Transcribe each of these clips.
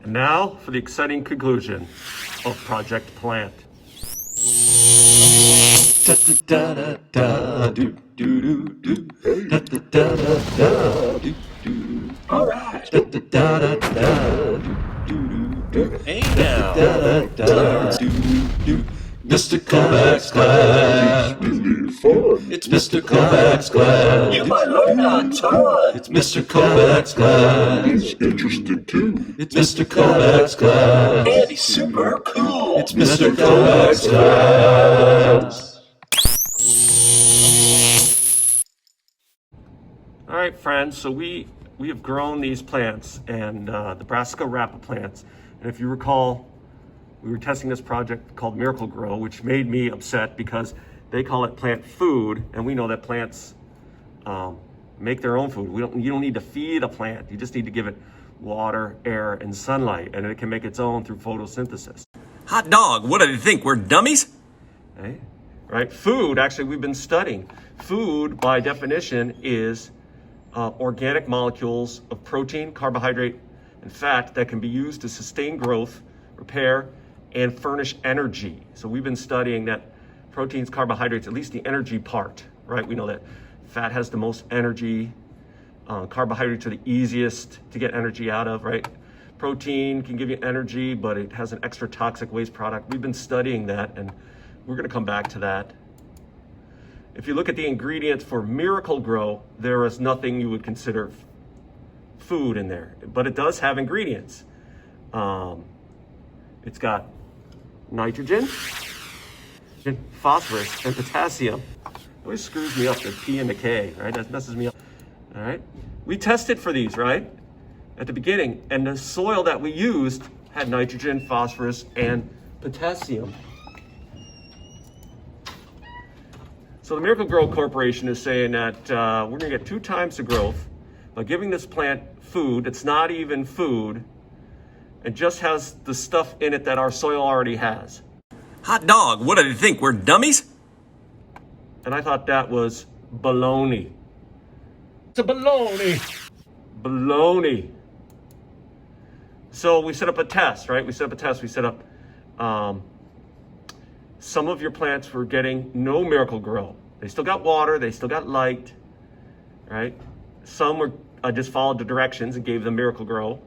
And now for the exciting conclusion of Project Plant. All right. Hey now. Mr. Kovacs class. It's Mr. Kovacs class. You might learn a ton. It's Mr. Kovacs class. It's interesting too. It's Mr. Kovacs class. And he's super cool. It's Mr. Kovacs class. All right, friends, so we have grown these plants and the Brassica rapa plants. And if you recall, we were testing this project called Miracle Grow, which made me upset because they call it plant food, and we know that plants make their own food. You don't need to feed a plant. You just need to give it water, air, and sunlight, and it can make its own through photosynthesis. Hot dog, what do they think? We're dummies? Okay? Right? Food, actually, we've been studying. Food, by definition, is organic molecules of protein, carbohydrate, and fat that can be used to sustain growth, repair, and furnish energy. So we've been studying that proteins, carbohydrates, at least the energy part, right? We know that fat has the most energy, carbohydrates are the easiest to get energy out of, right? Protein can give you energy, but it has an extra toxic waste product. We've been studying that, and we're gonna come back to that. If you look at the ingredients for Miracle Grow, there is nothing you would consider food in there, but it does have ingredients. It's got nitrogen, phosphorus, and potassium. It always screws me up, the P and the K, right? That messes me up, all right? We tested for these, right? At the beginning, and the soil that we used had nitrogen, phosphorus, and potassium. So the Miracle Grow Corporation is saying that we're gonna get 2 times the growth by giving this plant food that's not even food, and just has the stuff in it that our soil already has. Hot dog, what do they think? We're dummies? And I thought that was baloney. It's a baloney. Baloney. So we set up a test, right? We set up some of your plants were getting no Miracle Grow. They still got water, they still got light, right? Some were, I just followed the directions and gave them Miracle Grow.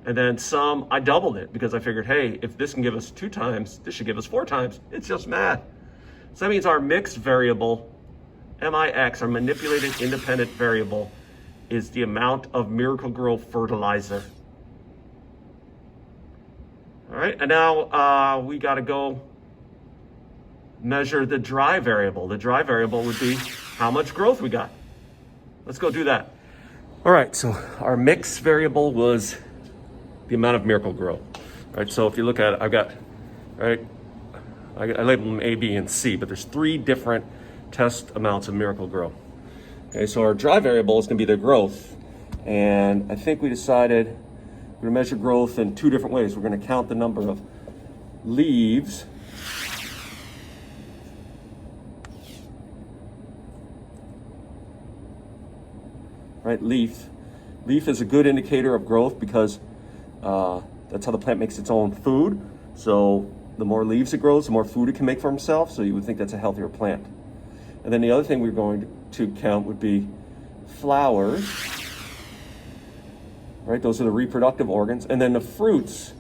And then some, I doubled it because I figured, hey, if this can give us 2 times, this should give us 4 times. It's just math. So that means our mixed variable, MIX, our manipulated independent variable, is the amount of Miracle Grow fertilizer. All right, and now we gotta go measure the dry variable. The dry variable would be how much growth we got. Let's go do that. All right, so our mix variable was the amount of Miracle Grow. Right, so if you look at it, I've got, right, I labeled them A, B, and C, but there's 3 different test amounts of Miracle Grow. Okay, so our dry variable is gonna be the growth. And I think we decided we're gonna measure growth in 2 different ways. We're gonna count the number of leaves right? Leaf is a good indicator of growth because that's how the plant makes its own food. So the more leaves it grows, the more food it can make for himself. So you would think that's a healthier plant. And then the other thing we're going to count would be flowers, right? Those are the reproductive organs. And then the fruits,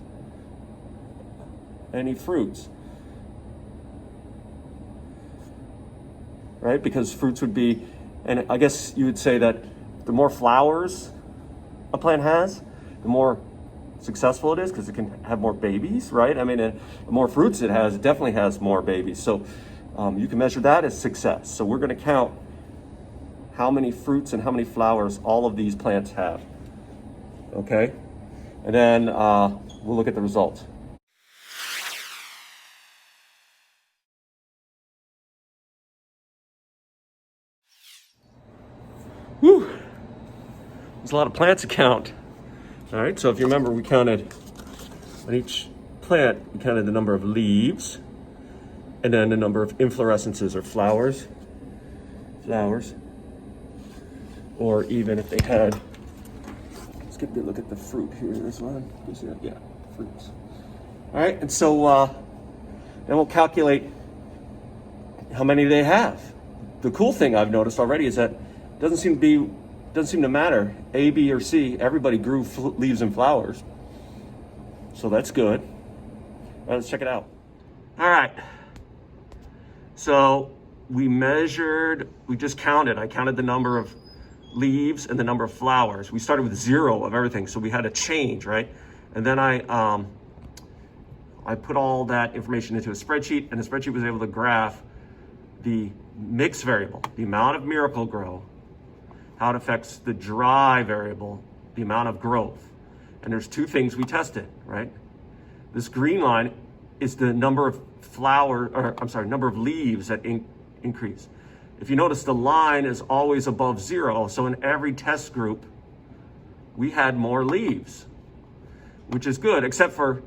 any fruits, right? Because fruits would be, and I guess you would say that the more flowers a plant has, the more successful it is because it can have more babies, right? I mean, the more fruits it has, it definitely has more babies. So you can measure that as success. So we're gonna count how many fruits and how many flowers all of these plants have, okay? And then we'll look at the results. Whew. There's a lot of plants to count. All right, so if you remember, we counted on each plant, we counted the number of leaves and then the number of inflorescences or flowers, or even if they had, let's Take a look at the fruit here. This one. You see that? Yeah, fruits. All right, and so then we'll calculate how many they have. The cool thing I've noticed already is that it doesn't seem to matter A, B, or C. Everybody grew leaves and flowers, so that's good. All right, let's check it out. All right, so we just counted. I counted the number of leaves and the number of flowers. We started with 0 of everything, so we had a change, right? And then I put all that information into a spreadsheet, and the spreadsheet was able to graph the mix variable, the amount of Miracle-Gro, how it affects the dry variable, the amount of growth. And there's 2 things we tested, right? This green line is the number of number of leaves that increase. If you notice, the line is always above 0. So in every test group, we had more leaves, which is good, except for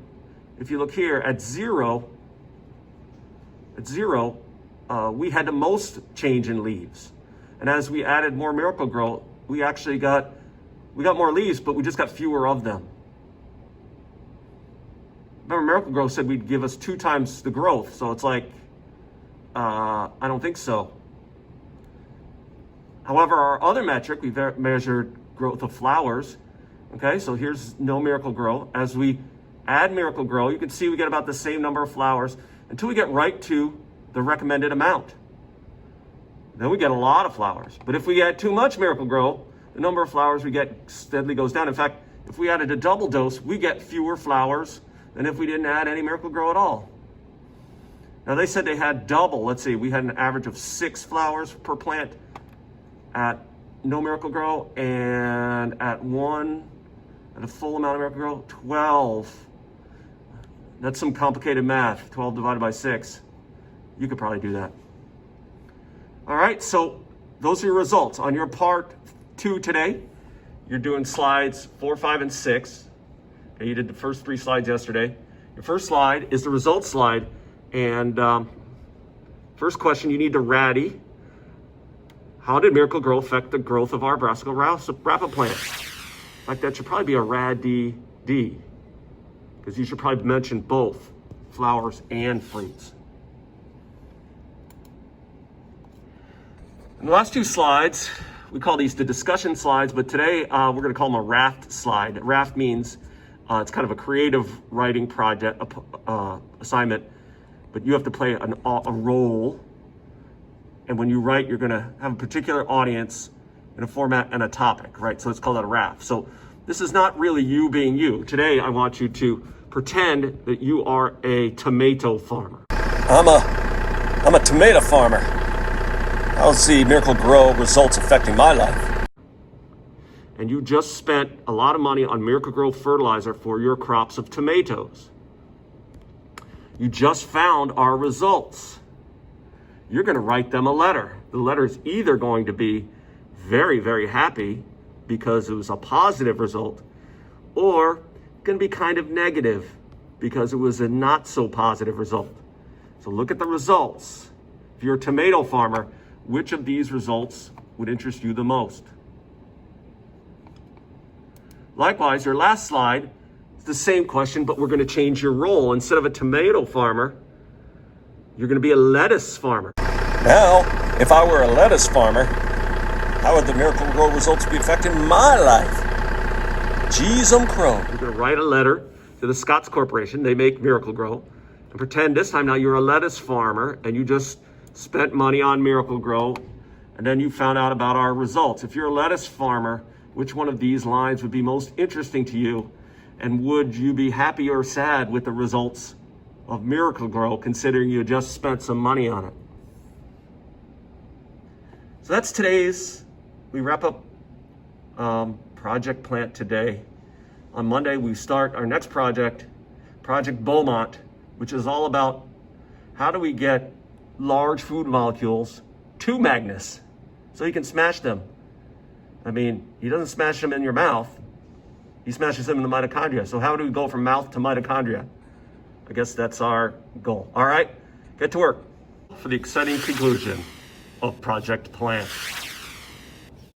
if you look here at 0, we had the most change in leaves. And as we added more Miracle-Gro, we actually got more leaves, but we just got fewer of them. Remember, Miracle-Gro said we'd give us 2 times the growth. So it's like, I don't think so. However, our other metric, we measured growth of flowers. Okay, so here's no Miracle-Gro. As we add Miracle-Gro, you can see we get about the same number of flowers until we get right to the recommended amount. Then we get a lot of flowers. But if we add too much Miracle-Gro, the number of flowers we get steadily goes down. In fact, if we added a double dose, we get fewer flowers than if we didn't add any Miracle-Gro at all. Now they said they had double. Let's see, we had an average of 6 flowers per plant at no Miracle-Gro, and at a full amount of Miracle-Gro, 12. That's some complicated math, 12 divided by 6. You could probably do that. All right, so those are your results. On your part 2 today, you're doing slides 4, 5, and 6. Okay, you did the first 3 slides yesterday. Your first slide is the results slide. And first question, you need to RADI. How did Miracle-Gro affect the growth of our brassica rapa plant? In fact, that should probably be a RAD-D, because you should probably mention both flowers and fruits. And the last 2 slides, we call these the discussion slides, but today we're going to call them a raft slide. Raft means it's kind of a creative writing project assignment, but you have to play a role. And when you write, you're going to have a particular audience and a format and a topic, right? So it's called a raft. So this is not really you being you. Today, I want you to pretend that you are a tomato farmer. I'm a tomato farmer. How's the Miracle-Gro results affecting my life? And you just spent a lot of money on Miracle-Gro fertilizer for your crops of tomatoes. You just found our results. You're going to write them a letter. The letter is either going to be very, very happy because it was a positive result, or going to be kind of negative because it was a not so positive result. So look at the results. If you're a tomato farmer, which of these results would interest you the most? Likewise, your last slide is the same question, but we're going to change your role. Instead of a tomato farmer, you're going to be a lettuce farmer. Now, if I were a lettuce farmer, how would the Miracle-Gro results be affecting my life? Geez, crow. You're going to write a letter to the Scotts Corporation. They make Miracle-Gro. And pretend this time now you're a lettuce farmer and you just spent money on Miracle-Gro, and then you found out about our results. If you're a lettuce farmer, which one of these lines would be most interesting to you? And would you be happy or sad with the results of Miracle-Gro, considering you just spent some money on it? So that's we wrap up Project Plant today. On Monday, we start our next project, Project Beaumont, which is all about how do we get large food molecules to Magnus so he can smash them. I mean, he doesn't smash them in your mouth. He smashes them in the mitochondria. So how do we go from mouth to mitochondria? I guess that's our goal. All right, get to work for the exciting conclusion of Project Plant.